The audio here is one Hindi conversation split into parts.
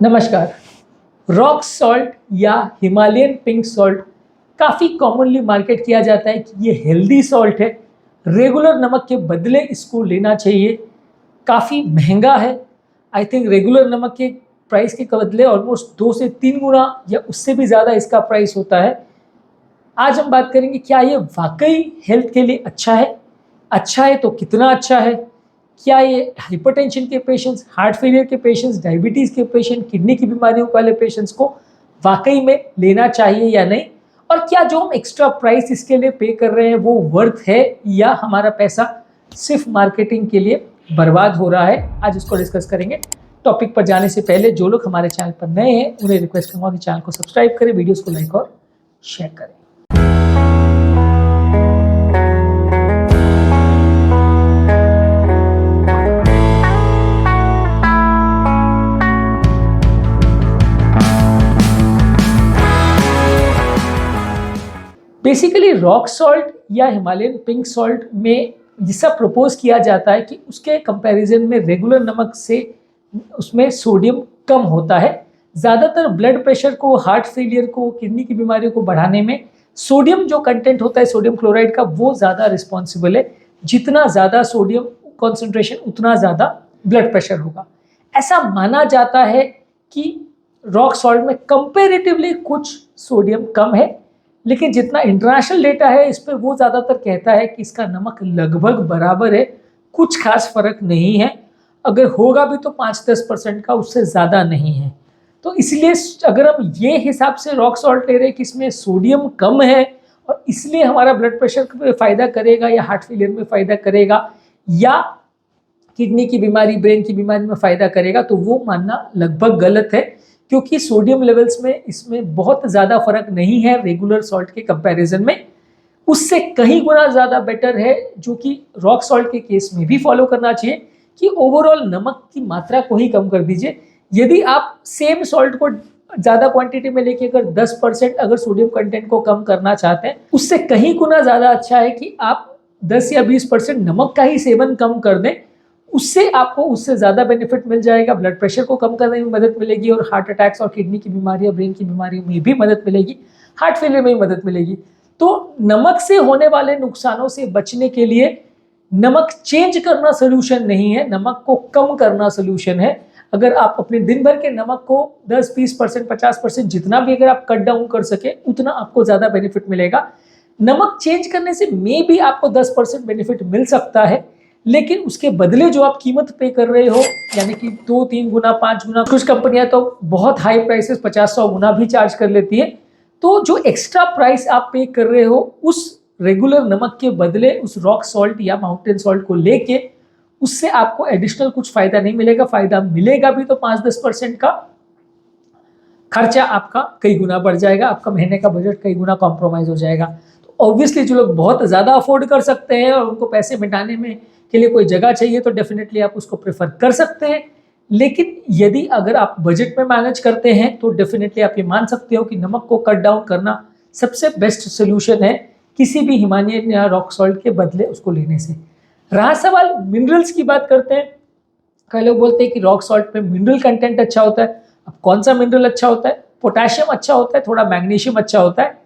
नमस्कार। रॉक सॉल्ट या हिमालयन पिंक सॉल्ट काफ़ी कॉमनली मार्केट किया जाता है कि ये हेल्दी सॉल्ट है, रेगुलर नमक के बदले इसको लेना चाहिए। काफ़ी महंगा है। आई थिंक रेगुलर नमक के प्राइस के बदले ऑलमोस्ट 2 से 3 गुना या उससे भी ज़्यादा इसका प्राइस होता है। आज हम बात करेंगे क्या ये वाकई हेल्थ के लिए अच्छा है? अच्छा है तो कितना अच्छा है? क्या ये हाइपरटेंशन के पेशेंट्स, हार्ट फेलियर के पेशेंट्स, डायबिटीज़ के पेशेंट, किडनी की बीमारियों वाले पेशेंट्स को वाकई में लेना चाहिए या नहीं? और क्या जो हम एक्स्ट्रा प्राइस इसके लिए पे कर रहे हैं वो वर्थ है या हमारा पैसा सिर्फ मार्केटिंग के लिए बर्बाद हो रहा है? आज उसको डिस्कस करेंगे। टॉपिक पर जाने से पहले जो लोग हमारे चैनल पर नए हैं उन्हें रिक्वेस्ट करूँगा कि चैनल को सब्सक्राइब करें, वीडियोज़ को लाइक और शेयर करें। बेसिकली रॉक सॉल्ट या हिमालयन पिंक सॉल्ट में जिसका प्रपोज किया जाता है कि उसके कंपैरिजन में रेगुलर नमक से उसमें सोडियम कम होता है। ज़्यादातर ब्लड प्रेशर को, हार्ट फेलियर को, किडनी की बीमारियों को बढ़ाने में सोडियम जो कंटेंट होता है सोडियम क्लोराइड का वो ज़्यादा रिस्पॉन्सिबल है। जितना ज़्यादा सोडियम कॉन्सेंट्रेशन उतना ज़्यादा ब्लड प्रेशर होगा। ऐसा माना जाता है कि रॉक सॉल्ट में कंपेरेटिवली कुछ सोडियम कम है, लेकिन जितना इंटरनेशनल डेटा है इस पर वो ज़्यादातर कहता है कि इसका नमक लगभग बराबर है, कुछ खास फर्क नहीं है। अगर होगा भी तो 5-10% का, उससे ज़्यादा नहीं है। तो इसलिए अगर हम ये हिसाब से रॉक सॉल्ट ले रहे हैं कि इसमें सोडियम कम है और इसलिए हमारा ब्लड प्रेशर में फ़ायदा करेगा या हार्ट फेलियर में फ़ायदा करेगा या किडनी की बीमारी, ब्रेन की बीमारी में फ़ायदा करेगा, तो वो मानना लगभग गलत है, क्योंकि सोडियम लेवल्स में इसमें बहुत ज़्यादा फर्क नहीं है रेगुलर सॉल्ट के कंपैरिजन में। उससे कहीं गुना ज़्यादा बेटर है, जो कि रॉक सॉल्ट के केस में भी फॉलो करना चाहिए, कि ओवरऑल नमक की मात्रा को ही कम कर दीजिए। यदि आप सेम सॉल्ट को ज़्यादा क्वांटिटी में लेके अगर 10% अगर सोडियम कंटेंट को कम करना चाहते हैं, उससे कहीं गुना ज़्यादा अच्छा है कि आप 10 या 20% नमक का ही सेवन कम कर दें। उससे आपको उससे ज़्यादा बेनिफिट मिल जाएगा। ब्लड प्रेशर को कम करने में मदद मिलेगी और हार्ट अटैक्स और किडनी की बीमारियां, ब्रेन की बीमारियों में भी मदद मिलेगी, हार्ट फेलियर में भी मदद मिलेगी। तो नमक से होने वाले नुकसानों से बचने के लिए नमक चेंज करना सोल्यूशन नहीं है, नमक को कम करना सोल्यूशन है। अगर आप अपने दिन भर के नमक को 10-20%, 50% जितना भी अगर आप कट डाउन कर सके उतना आपको ज़्यादा बेनिफिट मिलेगा। नमक चेंज करने से मे भी आपको 10% बेनिफिट मिल सकता है, लेकिन उसके बदले जो आप कीमत पे कर रहे हो, यानी कि 2-3 गुना, 5 गुना, कुछ कंपनियां तो बहुत हाई प्राइसेस 50-100 गुना भी चार्ज कर लेती है। तो जो एक्स्ट्रा प्राइस आप पे कर रहे हो उस रेगुलर नमक के बदले उस रॉक सॉल्ट या माउंटेन सॉल्ट को लेके, उससे आपको एडिशनल कुछ फायदा नहीं मिलेगा। फायदा मिलेगा भी तो 5-10% का, खर्चा आपका कई गुना बढ़ जाएगा, आपका महीने का बजट कई गुना कॉम्प्रोमाइज हो जाएगा। तो ऑब्वियसली जो लोग बहुत ज़्यादा अफोर्ड कर सकते हैं और उनको पैसे मिटाने में के लिए कोई जगह चाहिए तो डेफिनेटली आप उसको प्रेफर कर सकते हैं। लेकिन यदि अगर आप बजट में मैनेज करते हैं तो डेफिनेटली आप ये मान सकते हो कि नमक को कट डाउन करना सबसे बेस्ट सोल्यूशन है किसी भी हिमालयन या रॉक सॉल्ट के बदले उसको लेने से। रहा सवाल मिनरल्स की, बात करते हैं। कई लोग बोलते हैं कि रॉक सॉल्ट में मिनरल कंटेंट अच्छा होता है। अब कौन सा मिनरल अच्छा होता है? पोटेशियम अच्छा होता है, थोड़ा मैग्नीशियम अच्छा होता है।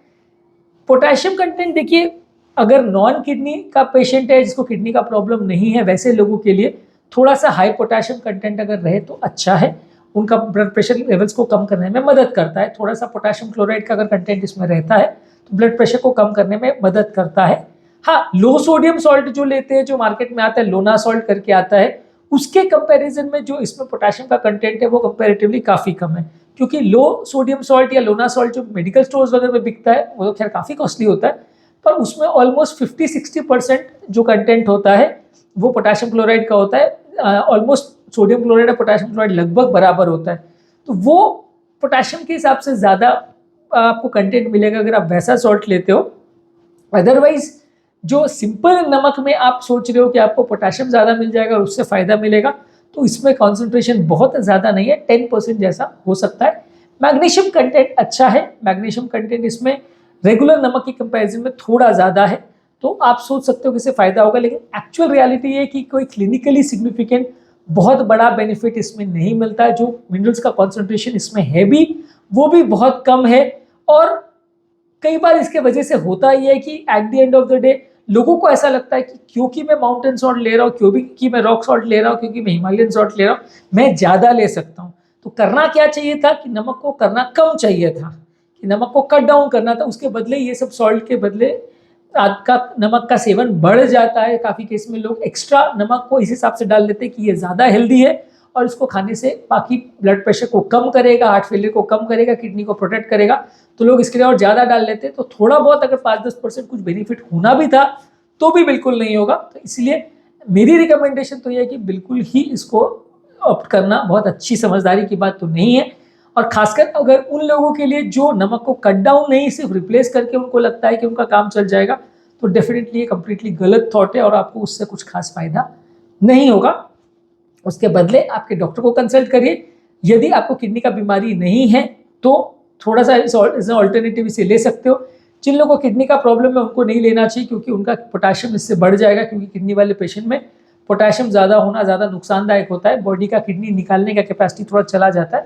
पोटेशियम कंटेंट देखिए, अगर नॉन किडनी का पेशेंट है जिसको किडनी का प्रॉब्लम नहीं है, वैसे लोगों के लिए थोड़ा सा हाई पोटेशियम कंटेंट अगर रहे तो अच्छा है। उनका ब्लड प्रेशर लेवल्स को कम करने में मदद करता है। थोड़ा सा पोटेशियम क्लोराइड का अगर कंटेंट इसमें रहता है तो ब्लड प्रेशर को कम करने में मदद करता है। हाँ, लो सोडियम सॉल्ट जो लेते हैं, जो मार्केट में आता है, लोना सॉल्ट करके आता है, उसके कंपैरिजन में जो इसमें पोटेशियम का कंटेंट है वो कंपैरेटिवली काफ़ी कम है। क्योंकि लो सोडियम सॉल्ट या लोना सॉल्ट जो मेडिकल स्टोर्स वगैरह में बिकता है वो तो खैर काफ़ी कॉस्टली होता है, पर उसमें ऑलमोस्ट 50-60% जो कंटेंट होता है वो पोटेशियम क्लोराइड का होता है। ऑलमोस्ट सोडियम क्लोराइड और पोटेशियम क्लोराइड लगभग बराबर होता है। तो वो पोटेशियम के हिसाब से ज़्यादा आपको कंटेंट मिलेगा अगर आप वैसा सॉल्ट लेते हो। अदरवाइज जो सिंपल नमक में आप सोच रहे हो कि आपको पोटेशियम ज़्यादा मिल जाएगा और उससे फ़ायदा मिलेगा, तो इसमें कॉन्सेंट्रेशन बहुत ज़्यादा नहीं है, 10% जैसा हो सकता है। मैग्नीशियम कंटेंट अच्छा है। मैग्नीशियम कंटेंट इसमें रेगुलर नमक की कंपैरिजन में थोड़ा ज़्यादा है, तो आप सोच सकते हो कि इससे फ़ायदा होगा। लेकिन एक्चुअल रियलिटी ये है कि कोई क्लिनिकली सिग्निफिकेंट बहुत बड़ा बेनिफिट इसमें नहीं मिलता है। जो मिनरल्स का कॉन्सेंट्रेशन इसमें है भी वो भी बहुत कम है। और कई बार इसके वजह से होता ही है कि at the end of the day लोगों को ऐसा लगता है कि क्योंकि मैं माउंटेन सॉल्ट ले रहा हूँ, क्योंकि मैं रॉक सॉल्ट ले रहा हूँ, क्योंकि मैं हिमालयन सॉल्ट ले रहा हूँ, मैं ज़्यादा ले सकता हूँ। तो करना क्या चाहिए था कि नमक को करना कम चाहिए था, कि नमक को कट डाउन करना था। उसके बदले ये सब सॉल्ट के बदले आपका नमक का सेवन बढ़ जाता है। काफ़ी केस में लोग एक्स्ट्रा नमक को इस हिसाब से डाल देते हैं कि ये ज़्यादा हेल्दी है और इसको खाने से बाकी ब्लड प्रेशर को कम करेगा, हार्ट फेलियर को कम करेगा, किडनी को प्रोटेक्ट करेगा, तो लोग इसके लिए और ज़्यादा डाल लेते हैं। तो थोड़ा बहुत अगर 5-10% कुछ बेनिफिट होना भी था तो भी बिल्कुल नहीं होगा। तो इसलिए मेरी रिकमेंडेशन तो ये है कि बिल्कुल ही इसको ऑप्ट करना बहुत अच्छी समझदारी की बात तो नहीं है। और खासकर अगर उन लोगों के लिए जो नमक को कट डाउन नहीं सिर्फ रिप्लेस करके उनको लगता है कि उनका काम चल जाएगा, तो डेफिनेटली ये कंप्लीटली गलत थॉट है और आपको उससे कुछ खास फायदा नहीं होगा। उसके बदले आपके डॉक्टर को कंसल्ट करिए। यदि आपको किडनी का बीमारी नहीं है तो थोड़ा सा इस ऑल्टरनेटिव इसे ले सकते हो। जिन लोगों को किडनी का प्रॉब्लम है उनको नहीं लेना चाहिए, क्योंकि उनका पोटाशियम इससे बढ़ जाएगा, क्योंकि किडनी वाले पेशेंट में पोटाशियम ज़्यादा होना ज़्यादा नुकसानदायक होता है। बॉडी का किडनी निकालने का कैपेसिटी थोड़ा चला जाता है,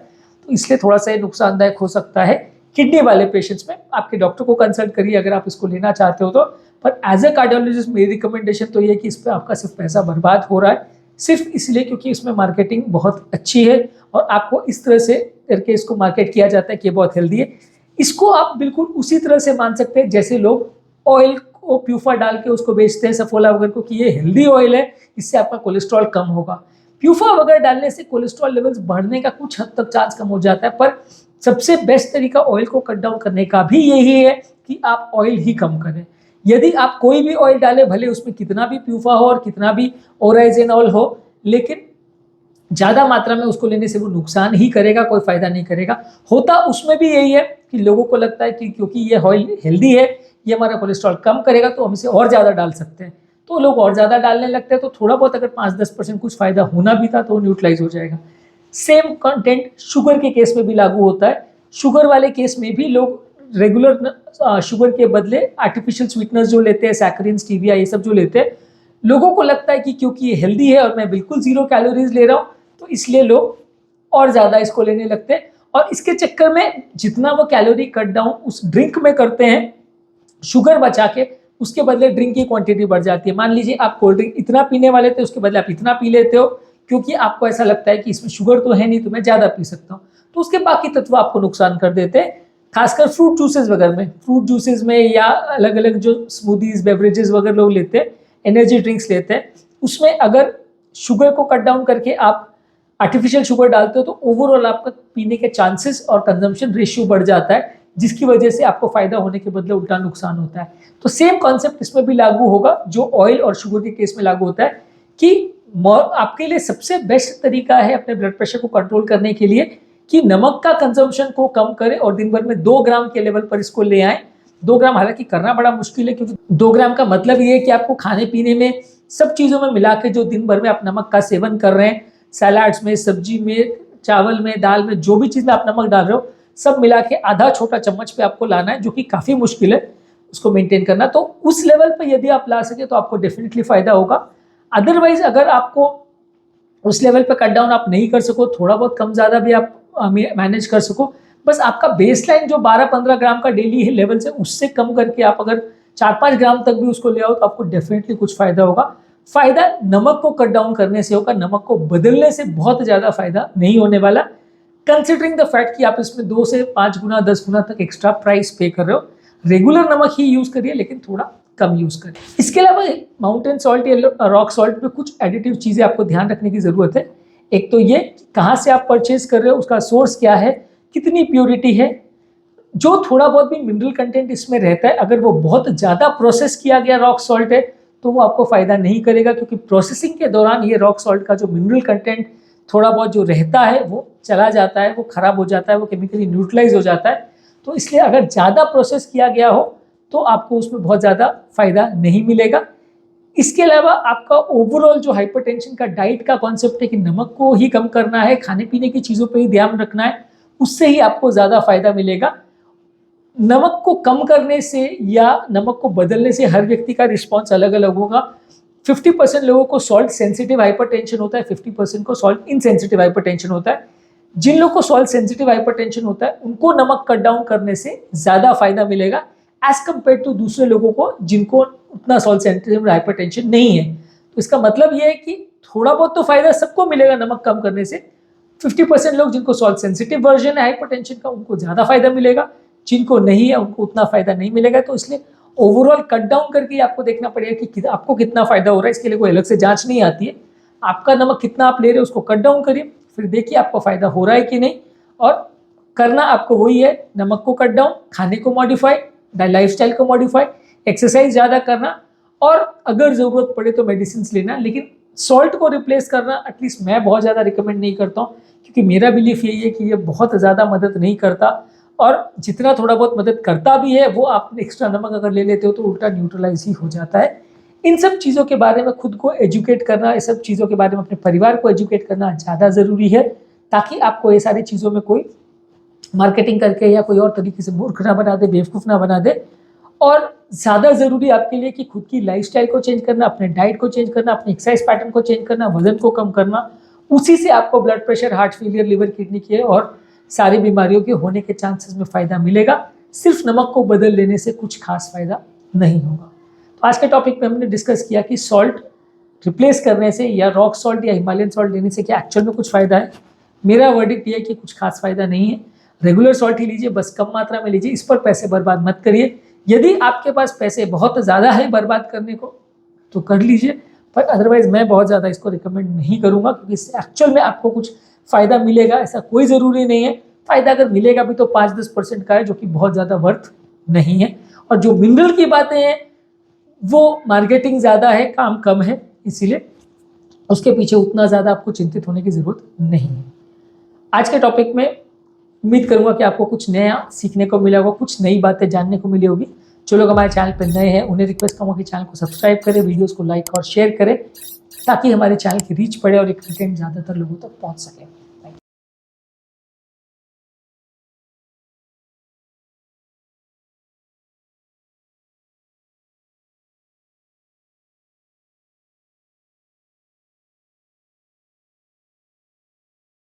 तो इसलिए थोड़ा सा नुकसानदायक हो सकता है किडनी वाले पेशेंट्स में। आपके डॉक्टर को कंसल्ट करिए अगर आप इसको लेना चाहते हो तो। पर एज ए कार्डियोलॉजिस्ट मेरी रिकमेंडेशन तो ये है कि इस पर आपका सिर्फ पैसा बर्बाद हो रहा है, सिर्फ इसलिए क्योंकि इसमें मार्केटिंग बहुत अच्छी है और आपको इस तरह से करके इसको मार्केट किया जाता है कि ये बहुत हेल्दी है। इसको आप बिल्कुल उसी तरह से मान सकते हैं जैसे लोग ऑयल को प्यूफा डाल के उसको बेचते हैं, सफोला वगैरह को, कि ये हेल्दी ऑयल है, इससे आपका कोलेस्ट्रॉल कम होगा। प्यूफा वगैरह डालने से कोलेस्ट्रॉल लेवल्स बढ़ने का कुछ हद तक चांस कम हो जाता है, पर सबसे बेस्ट तरीका ऑयल को कट डाउन करने का भी यही है कि आप ऑयल ही कम करें। यदि आप कोई भी ऑयल डालें, भले उसमें कितना भी प्यूफा हो और कितना भी ओराइजेनॉल हो, लेकिन ज़्यादा मात्रा में उसको लेने से वो नुकसान ही करेगा, कोई फायदा नहीं करेगा। होता उसमें भी यही है कि लोगों को लगता है कि क्योंकि ये ऑयल हेल्दी है, ये हमारा कोलेस्ट्रॉल कम करेगा, तो हम इसे और ज़्यादा डाल सकते हैं। तो लोग और ज़्यादा डालने लगते हैं, तो थोड़ा बहुत अगर 5-10% कुछ फ़ायदा होना भी था तो न्यूट्रलाइज हो जाएगा। सेम कंटेंट शुगर के केस में भी लागू होता है। शुगर वाले केस में भी लोग रेगुलर शुगर के बदले आर्टिफिशियल स्वीटनर्स जो लेते हैं, सैकरिन, स्टीविया, ये सब जो लेते हैं, लोगों को लगता है कि क्योंकि ये हेल्दी है और मैं बिल्कुल 0 कैलोरीज ले रहा हूँ, तो इसलिए लोग और ज़्यादा इसको लेने लगते हैं। और इसके चक्कर में जितना वो कैलोरी कट डाउन उस ड्रिंक में करते हैं शुगर बचा के, उसके बदले ड्रिंक की क्वांटिटी बढ़ जाती है। मान लीजिए आप कोल्ड ड्रिंक इतना पीने वाले थे, उसके बदले आप इतना पी लेते हो, क्योंकि आपको ऐसा लगता है कि इसमें शुगर तो है नहीं, तो मैं ज़्यादा पी सकता हूँ। तो उसके बाकी तत्व आपको नुकसान कर देते हैं। खासकर फ्रूट जूसेस वगैरह में, फ्रूट जूसेस में या अलग अलग जो स्मूदीज, बेवरेजेस वगैरह लोग लेते हैं, एनर्जी ड्रिंक्स लेते हैं, उसमें अगर शुगर को कट डाउन करके आप आर्टिफिशियल शुगर डालते हो, तो ओवरऑल आपका पीने के चांसेस और कंजम्पशन रेशियो बढ़ जाता है, जिसकी वजह से आपको फायदा होने के बदले उल्टा नुकसान होता है। तो सेम कॉन्सेप्ट इसमें भी लागू होगा जो ऑयल और शुगर के केस में लागू होता है, कि आपके लिए सबसे बेस्ट तरीका है अपने ब्लड प्रेशर को कंट्रोल करने के लिए कि नमक का कंजम्पशन को कम करें और दिन भर में 2 ग्राम के लेवल पर इसको ले आए। 2 ग्राम हालांकि करना बड़ा मुश्किल है, क्योंकि 2 ग्राम का मतलब ये है कि आपको खाने पीने में सब चीज़ों में मिला के जो दिन भर में आप नमक का सेवन कर रहे हैं, सैलाड्स में, सब्जी में, चावल में, दाल में, जो भी चीज़ में आप नमक डाल रहे हो, सब मिला के आधा छोटा चम्मच पे आपको लाना है, जो कि काफ़ी मुश्किल है उसको मेंटेन करना। तो उस लेवल पर यदि आप ला सके तो आपको डेफिनेटली फ़ायदा होगा। अदरवाइज अगर आपको उस लेवल पर कट डाउन आप नहीं कर सको, थोड़ा बहुत कम ज़्यादा भी आप मैनेज कर सको, बस आपका बेसलाइन जो 12-15 ग्राम का डेली लेवल से उससे कम करके आप अगर 4-5 ग्राम तक भी उसको ले आओ, तो आपको डेफिनेटली कुछ फ़ायदा होगा। फ़ायदा नमक को कट डाउन करने से होगा, नमक को बदलने से बहुत ज़्यादा फायदा नहीं होने वाला, कंसिडरिंग द फैक्ट कि आप इसमें 2 से 5 गुना 10 गुना तक एक्स्ट्रा प्राइस पे कर रहे हो। रेगुलर नमक ही यूज़ करिए, लेकिन थोड़ा कम यूज़ करें। इसके अलावा माउंटेन सॉल्ट या रॉक सॉल्ट में कुछ एडिटिव चीज़ें आपको ध्यान रखने की ज़रूरत है। एक तो ये कहाँ से आप परचेज कर रहे हो, उसका सोर्स क्या है, कितनी प्योरिटी है। जो थोड़ा बहुत भी मिनरल कंटेंट इसमें रहता है, अगर वो बहुत ज़्यादा प्रोसेस किया गया रॉक सॉल्ट है, तो वो आपको फ़ायदा नहीं करेगा, क्योंकि प्रोसेसिंग के दौरान ये रॉक सॉल्ट का जो मिनरल कंटेंट थोड़ा बहुत जो रहता है वो चला जाता है, वो ख़राब हो जाता है, वो केमिकली न्यूट्रलाइज हो जाता है। तो इसलिए अगर ज़्यादा प्रोसेस किया गया हो तो आपको उसमें बहुत ज़्यादा फ़ायदा नहीं मिलेगा। इसके अलावा आपका ओवरऑल जो हाइपरटेंशन का डाइट का कॉन्सेप्ट है कि नमक को ही कम करना है, खाने पीने की चीज़ों पे ही ध्यान रखना है, उससे ही आपको ज़्यादा फायदा मिलेगा। नमक को कम करने से या नमक को बदलने से हर व्यक्ति का रिस्पॉन्स अलग अलग होगा। 50% लोगों को सॉल्ट सेंसिटिव हाइपरटेंशन होता है, 50% को सॉल्ट इनसेंसिटिव हाइपरटेंशन होता है। जिन लोगों को सॉल्ट सेंसिटिव हाइपरटेंशन होता है उनको नमक कट डाउन करने से ज़्यादा फायदा मिलेगा एज कम्पेयर टू दूसरे लोगों को जिनको उतना सॉल्ट सेंसिटिव हाइपरटेंशन नहीं है। तो इसका मतलब ये है कि थोड़ा बहुत तो फायदा सबको मिलेगा नमक कम करने से। 50% लोग जिनको सॉल्ट सेंसिटिव वर्जन है हाइपरटेंशन का उनको ज़्यादा फायदा मिलेगा, जिनको नहीं है उनको उतना फायदा नहीं मिलेगा। तो इसलिए ओवरऑल कट डाउन करके आपको देखना पड़ेगा कि आपको कितना फायदा हो रहा है। इसके लिए कोई अलग से जांच नहीं आती है, आपका नमक कितना आप ले रहे हो उसको कट डाउन करिए, फिर देखिए आपको फायदा हो रहा है कि नहीं। और करना आपको वही है, नमक को कट डाउन, खाने को मॉडिफाई, लाइफस्टाइल को मॉडिफाई, एक्सरसाइज ज़्यादा करना और अगर ज़रूरत पड़े तो मेडिसिन लेना। लेकिन सॉल्ट को रिप्लेस करना एटलीस्ट मैं बहुत ज़्यादा रिकमेंड नहीं करता हूँ, क्योंकि मेरा बिलीफ यही है कि ये बहुत ज़्यादा मदद नहीं करता, और जितना थोड़ा बहुत मदद करता भी है वो आप एक्स्ट्रा नमक अगर ले लेते हो तो उल्टा न्यूट्रलाइज ही हो जाता है। इन सब चीज़ों के बारे में खुद को एजुकेट करना, इस सब चीज़ों के बारे में अपने परिवार को एजुकेट करना ज़्यादा ज़रूरी है, ताकि आपको ये सारी चीज़ों में कोई मार्केटिंग करके या कोई और तरीके से मूर्ख ना बना दे, बेवकूफ़ ना बना दे। और ज़्यादा ज़रूरी आपके लिए कि खुद की लाइफस्टाइल को चेंज करना, अपने डाइट को चेंज करना, अपने एक्सरसाइज पैटर्न को चेंज करना, वजन को कम करना। उसी से आपको blood pressure, heart failure, liver, kidney के और सारी बीमारियों के होने के चांसेस में फ़ायदा मिलेगा। सिर्फ नमक को बदल लेने से कुछ खास फ़ायदा नहीं होगा। तो आज के टॉपिक में हमने डिस्कस किया कि सॉल्ट रिप्लेस करने से या रॉक सॉल्ट या हिमालयन सॉल्ट लेने से क्या एक्चुअल में कुछ फ़ायदा है। मेरा वर्डिक्ट ये है कि कुछ खास फ़ायदा नहीं है। रेगुलर सॉल्ट ही लीजिए, बस कम मात्रा में लीजिए, इस पर पैसे बर्बाद मत करिए। यदि आपके पास पैसे बहुत ज़्यादा है बर्बाद करने को तो कर लीजिए, पर अदरवाइज़ मैं बहुत ज़्यादा इसको रिकमेंड नहीं करूँगा, क्योंकि इससे एक्चुअल में आपको कुछ फ़ायदा मिलेगा ऐसा कोई ज़रूरी नहीं है। फ़ायदा अगर मिलेगा भी तो 5-10% का है, जो कि बहुत ज़्यादा वर्थ नहीं है। और जो मिनरल की बातें हैं वो मार्केटिंग ज़्यादा है, काम कम है, इसीलिए उसके पीछे उतना ज़्यादा आपको चिंतित होने की ज़रूरत नहीं है। आज के टॉपिक में उम्मीद करूंगा कि आपको कुछ नया सीखने को मिला होगा, कुछ नई बातें जानने को मिली होगी। जो लोग हमारे चैनल पर नए हैं उन्हें रिक्वेस्ट करूंगा कि चैनल को सब्सक्राइब करें, वीडियोस को लाइक और शेयर करें, ताकि हमारे चैनल की रीच बढ़े और ये कंटेंट ज़्यादातर लोगों तक पहुंच सके।